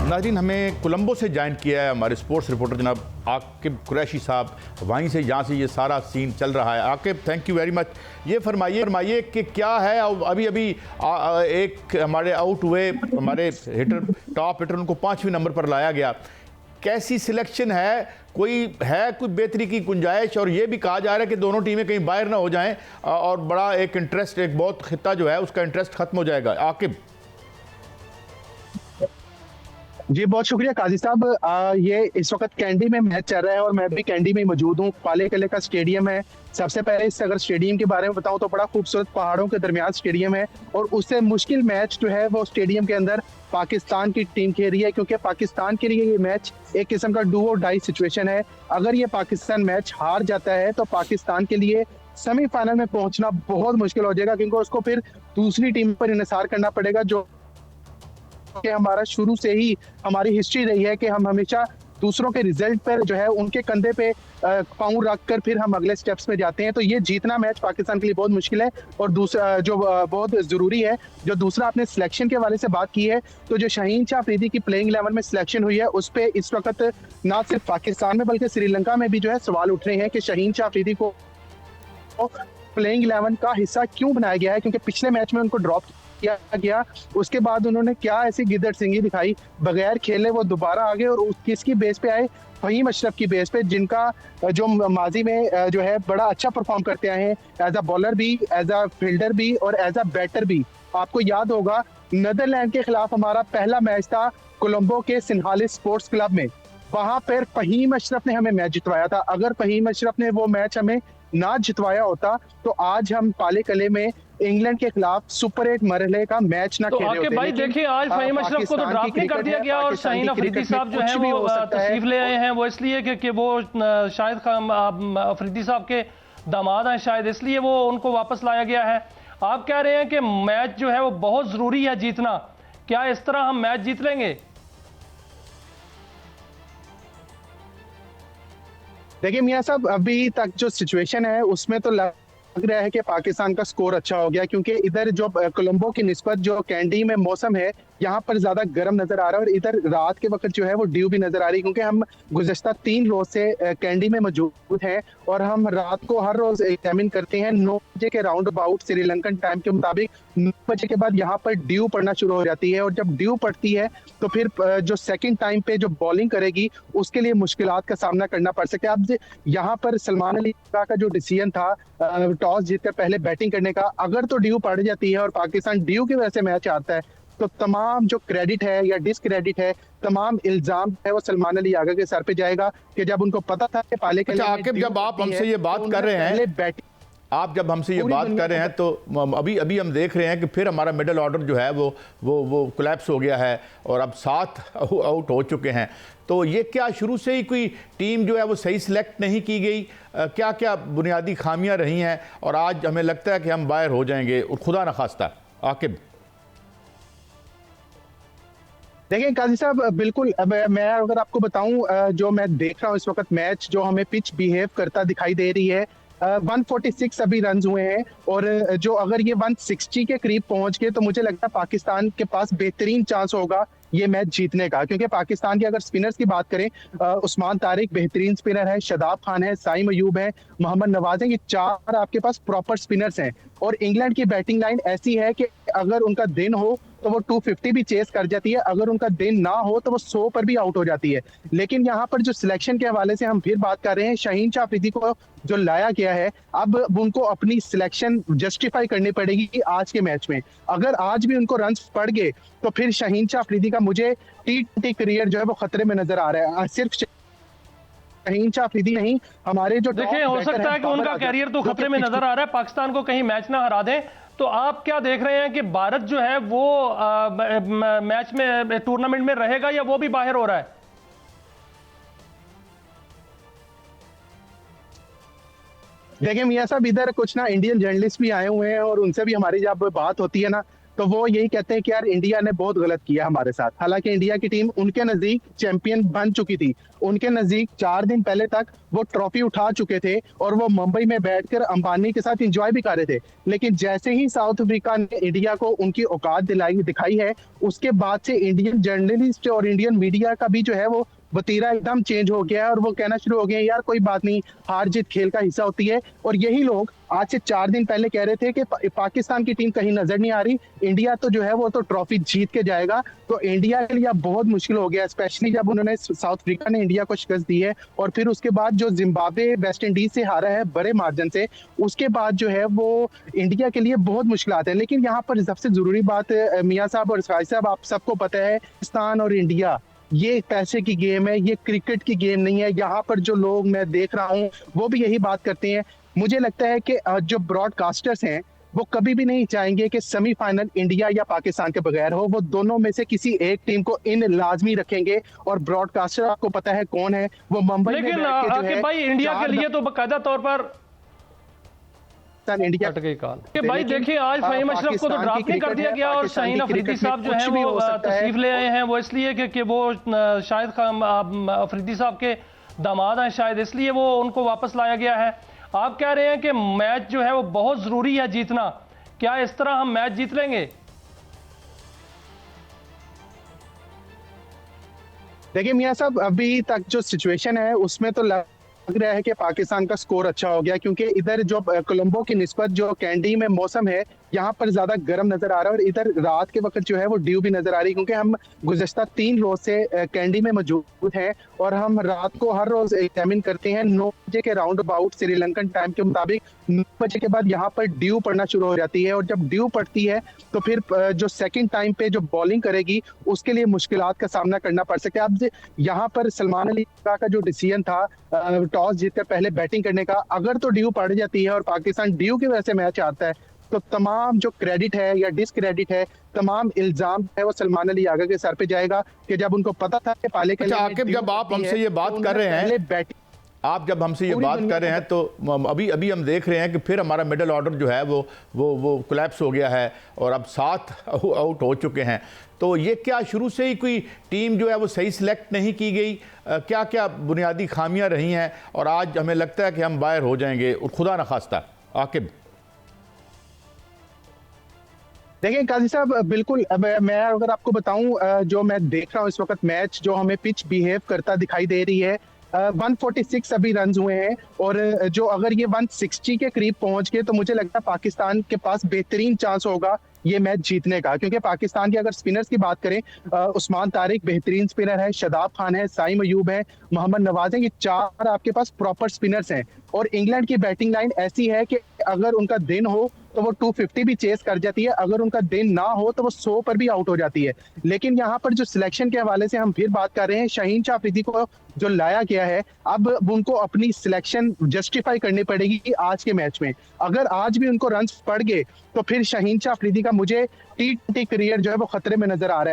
नाज़रीन, हमें कोलंबो से ज्वाइन किया है हमारे स्पोर्ट्स रिपोर्टर जनाब आकिब कुरैशी साहब, वहीं से जहाँ से ये सारा सीन चल रहा है। Aqib, thank you very much. ये फरमाइए कि क्या है, अभी एक हमारे आउट हुए हमारे हिटर, टॉप हिटर, उनको 5वें नंबर पर लाया गया। कैसी सिलेक्शन है, कोई बेहतरी की गुंजाइश? और ये भी कहा जा रहा है कि दोनों टीमें कहीं बाहर ना हो जाएं और बड़ा एक इंटरेस्ट, एक बहुत खिता जो है उसका इंटरेस्ट खत्म हो जाएगा। आकिब जी, बहुत शुक्रिया काजी साहब। ये इस वक्त कैंडी में मैच चल रहा है और मैं भी कैंडी में मौजूद हूँ। पाले किले का स्टेडियम है। सबसे पहले इस अगर स्टेडियम के बारे में बताऊं तो बड़ा खूबसूरत पहाड़ों के दरमियान स्टेडियम है और उससे मुश्किल मैच जो है वो स्टेडियम के अंदर पाकिस्तान की टीम खेल रही है, क्योंकि पाकिस्तान के लिए ये मैच एक किस्म का डू और डाई सिचुएशन है। अगर ये पाकिस्तान मैच हार जाता है तो पाकिस्तान के लिए सेमीफाइनल में पहुंचना बहुत मुश्किल हो जाएगा, क्योंकि उसको फिर दूसरी टीम पर इन्हिसार करना पड़ेगा, जो कि हमारा शुरू से ही हमारी हिस्ट्री रही है कि हम हमेशा दूसरों के रिजल्ट पर जो है उनके कंधे पे पांव रख कर फिर हम अगले स्टेप्स में जाते हैं। तो ये जीतना मैच पाकिस्तान के लिए बहुत मुश्किल है। और दूसरा जो बहुत जरूरी है, जो दूसरा आपने सिलेक्शन के हवाले से बात की है, तो जो शाहीन शाह अफरीदी की प्लेइंग 11 में सिलेक्शन हुई है उस पर इस वक्त ना सिर्फ पाकिस्तान में बल्कि श्रीलंका में भी जो है सवाल उठ रहे हैं कि शाहीन शाह अफरीदी को प्लेइंग 11 का हिस्सा क्यों बनाया गया है, क्योंकि पिछले मैच में उनको ड्रॉप किया गया। उसके बाद उन्होंने क्या ऐसी गिद्दड़ सिंगी दिखाई, बगैर खेले वो दोबारा आ गए और किसकी बेस पे आए? फहीम अशरफ की बेस पे, जिनका जो माजी में जो है बड़ा अच्छा परफॉर्म करते आए हैं एज अ बॉलर भी, एज अ फील्डर भी और एज अ बैटर भी। आपको याद होगा नीदरलैंड के खिलाफ हमारा पहला मैच था कोलंबो के सिंहालिस स्पोर्ट्स क्लब में। वहां पर फहीम अशरफ ने हमें मैच जितवाया था। अगर फहीम अशरफ ने वो मैच हमें ना जितवाया होता तो आज हम पाले कले में इंग्लैंड के खिलाफ सुपर 8 मरहले का मैच ना खेले होते। भाई देखिए, आज फहीम अशरफ को तो ड्रॉप नहीं कर दिया गया और शाहीन अफरीदी साहब जो हैं वो तशरीफ ले आए हैं। वो इसलिए कि वो शायद अफरीदी साहब के दामाद हैं, शायद इसलिए वो उनको वापस लाया गया है। आप कह रहे हैं कि मैच जो है वो बहुत जरूरी है जीतना। क्या इस तरह हम मैच जीत लेंगे? देखिए मियां साहब, अभी तक जो सिचुएशन है उसमें तो लग रहा है कि पाकिस्तान का स्कोर अच्छा हो गया, क्योंकि इधर जो कोलंबो की निस्बत जो कैंडी में मौसम है यहाँ पर ज्यादा गर्म नजर आ रहा है और इधर रात के वक्त जो है वो ड्यू भी नजर आ रही है, क्योंकि हम गुज़श्ता 3 रोज से कैंडी में मौजूद हैं और हम रात को हर रोज एग्जामिन करते हैं। 9 बजे के राउंड अबाउट श्रीलंकन टाइम के मुताबिक 9 बजे के बाद यहाँ पर ड्यू पड़ना शुरू हो जाती है और जब ड्यू पड़ती है तो फिर जो सेकंड टाइम पे जो बॉलिंग करेगी उसके लिए मुश्किलात का सामना करना पड़ सकता है। अब यहाँ पर सलमान अली का जो डिसीजन था टॉस जीतकर पहले बैटिंग करने का, अगर तो ड्यू पड़ जाती है और पाकिस्तान ड्यू की वजह से मैच आता है तो तमाम जो क्रेडिट है या डिसक्रेडिट है, तमाम इल्जाम है वो सलमान अली आगा के सर पे जाएगा कि जब उनको पता था कि पाले के आकिब, जब आप हमसे ये बात कर रहे हैं, आप जब हमसे ये बात कर रहे हैं तो अभी हम देख रहे हैं कि फिर हमारा मिडिल ऑर्डर जो है वो कोलैप्स हो गया है और अब 7 आउट हो चुके हैं। तो ये क्या शुरू से ही कोई टीम जो है वो सही सिलेक्ट नहीं की गई? क्या क्या बुनियादी खामियां रही हैं और आज हमें लगता है कि हम बाहर हो जाएंगे और खुदा न खास्ता? आकिब देखिए काजी साहब, बिल्कुल मैं अगर आपको बताऊं, जो मैं देख रहा हूं इस वक्त मैच, जो हमें पिच बिहेव करता दिखाई दे रही है, 146 अभी रन हुए हैं और जो अगर ये 160 के करीब पहुंच गए तो मुझे लगता है पाकिस्तान के पास बेहतरीन चांस होगा ये मैच जीतने का, क्योंकि पाकिस्तान के अगर स्पिनर्स की बात करें, उस्मान तारिक बेहतरीन स्पिनर है, शादाब खान है, साइम अयूब है, मोहम्मद नवाज है, ये 4 आपके पास प्रॉपर स्पिनर्स हैं। और इंग्लैंड की बैटिंग लाइन ऐसी है कि अगर उनका दिन हो तो वो 250 भी चेस कर जाती है, अगर उनका दिन ना हो तो वो 100 पर भी आउट हो जाती है। लेकिन यहाँ पर जो सिलेक्शन के हवाले से हम फिर बात कर रहे हैं, शाहीन शाह अफरीदी को जो लाया गया है, अब उनको अपनी सिलेक्शन जस्टिफाई करनी पड़ेगी आज के मैच में। अगर आज भी उनको रन पड़ गए तो फिर शाहीन शाह अफरीदी का मुझे T20 करियर जो है वो खतरे में नजर आ रहा है। सिर्फ शाहीन शाह अफरीदी नहीं, हमारे जो देखिए, हो सकता है कि उनका कैरियर तो खतरे में नजर आ रहा है, पाकिस्तान को कहीं मैच ना हरा दें। तो आप क्या देख रहे हैं कि भारत जो है वो मैच में, टूर्नामेंट में रहेगा या वो भी बाहर हो रहा है? देखिए मियां साहब, इधर कुछ ना इंडियन जर्नलिस्ट भी आए हुए हैं और उनसे भी हमारी जब बात होती है ना तो वो यही कहते हैं कि यार इंडिया ने बहुत गलत किया हमारे साथ। हालांकि इंडिया की टीम उनके नजदीक चैंपियन बन चुकी थी, उनके नजदीक 4 दिन पहले तक वो ट्रॉफी उठा चुके थे और वो मुंबई में बैठकर अंबानी के साथ एंजॉय भी कर रहे थे। लेकिन जैसे ही साउथ अफ्रीका ने इंडिया को उनकी औकात दिखाई है, उसके बाद से इंडियन जर्नलिस्ट और इंडियन मीडिया का भी जो है वो वतीरा एकदम चेंज हो गया है और वो कहना शुरू हो गए यार कोई बात नहीं, हार जीत खेल का हिस्सा होती है। और यही लोग आज से 4 दिन पहले कह रहे थे कि पाकिस्तान की टीम कहीं नजर नहीं आ रही, इंडिया तो जो है वो तो ट्रॉफी जीत के जाएगा। तो इंडिया के लिए अब बहुत मुश्किल हो गया, स्पेशली जब उन्होंने साउथ अफ्रीका ने इंडिया को शिकस्त दी है और फिर उसके बाद जो जिम्बाब्वे वेस्ट इंडीज से हारा है बड़े मार्जिन से, उसके बाद जो है वो इंडिया के लिए बहुत मुश्किलात है। लेकिन यहाँ पर सबसे जरूरी बात मियाँ साहब और साहिब साहब, आप सबको पता है पाकिस्तान और इंडिया ये पैसे की गेम है, ये क्रिकेट की गेम नहीं है। यहाँ पर जो लोग मैं देख रहा हूँ वो भी यही बात करते हैं। मुझे लगता है कि जो ब्रॉडकास्टर्स हैं वो कभी भी नहीं चाहेंगे कि सेमीफाइनल इंडिया या पाकिस्तान के बगैर हो, वो दोनों में से किसी एक टीम को इन लाजमी रखेंगे। और ब्रॉडकास्टर आपको पता है कौन है, वो मुंबई में लेकिन आकिब भाई इंडिया के लिए तो बाकायदा तौर पर इंडिया कि भाई देखिए आज फहीम अशरफ को तो ड्रॉप नहीं कर दिया गया और शाहीन अफरीदी साहब जो हैं वो तशरीफ ले आए हैं, वो इसलिए कि वो शायद अफरीदी साहब के दामाद हैं, शायद इसलिए वो उनको वापस लाया गया है। आप कह रहे हैं कि मैच जो है वो बहुत जरूरी है जीतना, क्या इस तरह हम मैच जीत लेंगे? देखिए मियां साहब, अभी तक जो सिचुएशन है उसमें तो लग रहा है कि पाकिस्तान का स्कोर अच्छा हो गया, क्योंकि इधर जो कोलंबो की निस्बत जो कैंडी में मौसम है यहाँ पर ज्यादा गर्म नजर आ रहा है और इधर रात के वक्त जो है वो ड्यू भी नजर आ रही है, क्योंकि हम गुज़श्ता 3 रोज से कैंडी में मौजूद हैं और हम रात को हर रोज एग्जामिन करते हैं 9 बजे के राउंड अबाउट श्रीलंकन टाइम के मुताबिक 9 बजे के बाद यहाँ पर ड्यू पड़ना शुरू हो जाती है। और जब ड्यू पड़ती है तो फिर जो सेकंड टाइम पे जो बॉलिंग करेगी उसके लिए मुश्किलात का सामना करना पड़ सकता है। अब यहाँ पर सलमान अली का जो डिसीजन था टॉस जीतकर पहले बैटिंग करने का, अगर तो ड्यू पड़ जाती है और पाकिस्तान ड्यू की वजह से मैच आता है तो तमाम जो क्रेडिट है या डिसक्रेडिट है, तमाम इल्जाम है वो सलमान अली आगा के सर पे जाएगा कि जब उनको पता था कि पाले के आकिब जब आप हमसे ये बात कर रहे हैं, आप जब हमसे ये बात कर रहे हैं तो अभी अभी हम देख रहे हैं कि फिर हमारा मिडिल ऑर्डर जो है वो कोलैप्स हो गया है और अब 7 आउट हो चुके हैं। तो ये क्या शुरू से ही कोई टीम जो है वो सही सिलेक्ट नहीं की गई? क्या क्या बुनियादी खामियां रही हैं और आज हमें लगता है कि हम बाहर हो जाएंगे, खुदा न खास्ता? आकिब देखिए काजी साहब, बिल्कुल मैं अगर आपको बताऊं जो मैं देख रहा हूं इस वक्त मैच जो हमें पिच बिहेव करता दिखाई दे रही है, 146 अभी रन हुए हैं और जो अगर ये 160 के करीब पहुंच गए तो मुझे लगता है पाकिस्तान के पास बेहतरीन चांस होगा ये मैच जीतने का। क्योंकि पाकिस्तान की अगर स्पिनर्स की बात करें, उस्मान तारिक बेहतरीन स्पिनर है, शादाब खान है, साइम अयूब है, मोहम्मद नवाज है, ये 4 आपके पास प्रॉपर स्पिनर्स हैं। और इंग्लैंड की बैटिंग लाइन ऐसी है कि अगर उनका दिन हो तो वो 250 भी चेस कर जाती है, अगर उनका दिन ना हो तो वो 100 पर भी आउट हो जाती है। लेकिन यहाँ पर जो सिलेक्शन के हवाले से हम फिर बात कर रहे हैं, शाहीन शाह अफरीदी को जो लाया गया है, अब उनको अपनी सिलेक्शन जस्टिफाई करनी पड़ेगी आज के मैच में। अगर आज भी उनको रन्स पड़ गए तो फिर शाहीन शाह अफरीदी का मुझे T20 करियर जो है वो खतरे में नजर आ रहा है।